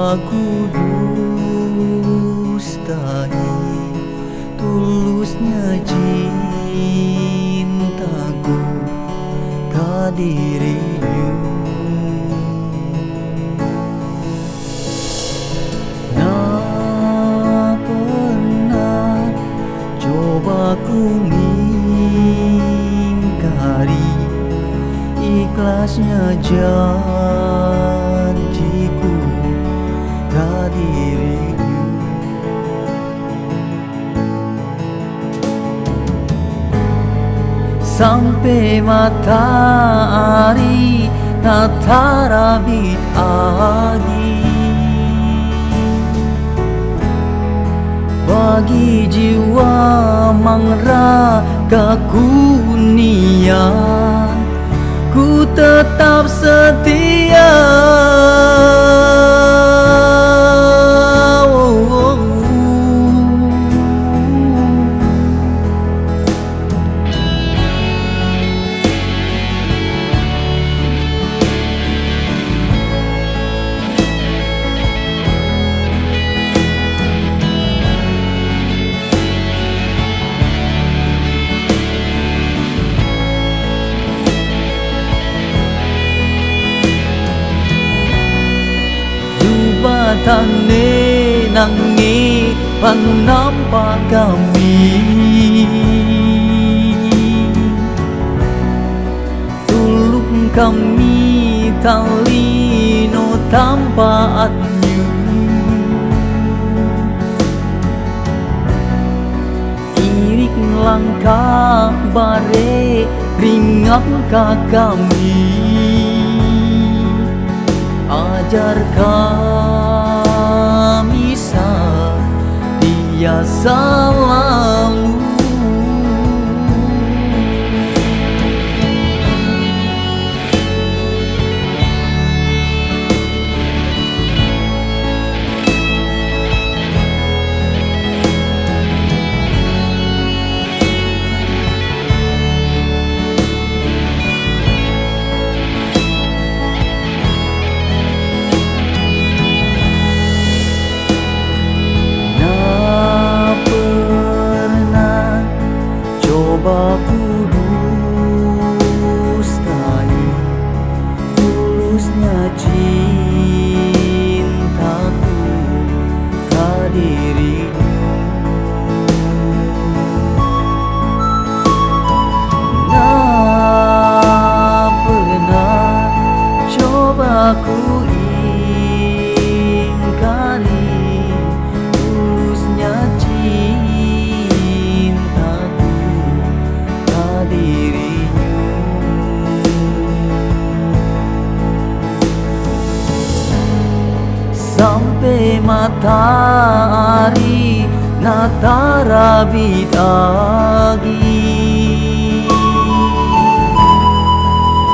Coba ku dustai tulusnya cintaku ke dirimu. Nah pernah coba ku mingkari ikhlasnya janjiku ke dirimu. Sampai matahari tak terbit lagi, bagi jiwa mengragaku niat, ku tetap setia. Tane nangi panampa kami, tulung kami talino tanpa adnyu. Irik langkah bare ringak ka kami, ajar kami setia selalu. Coba ku dustai tulusnya cintaku ke dirimu. Nah pernah coba ku ingkari tulusnya dirimu. Sampai matahari na terbit lagi,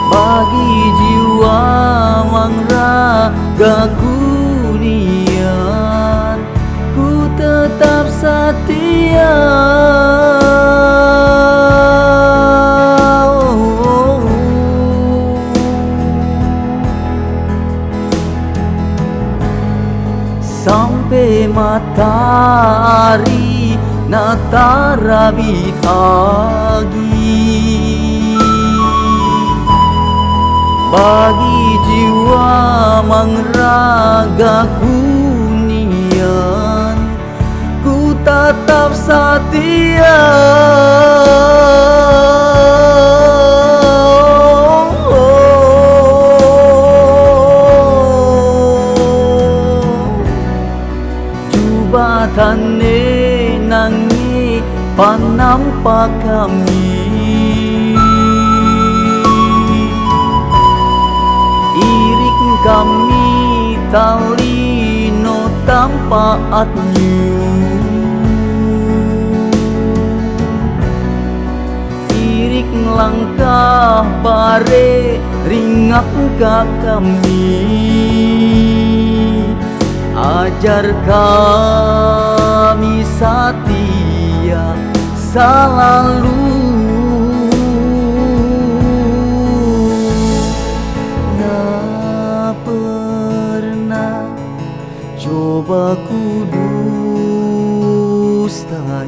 bagi jiwa mengragaku niat, ku tetap setia. Sampai matahari na terbit lagi, bagi jiwa mengragaku niat, ku tetap setia. Tane nangi panampa kami, irik kami talino tanpa adnyu. Irik langkah bare ringak ka kami, ajar kami setia selalu. Nah pernah Coba ku dustai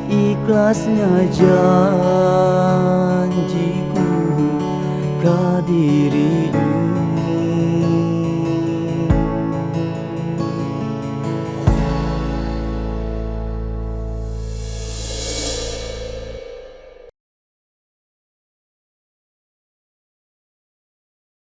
ikhlasnya janjiku ka dirimu.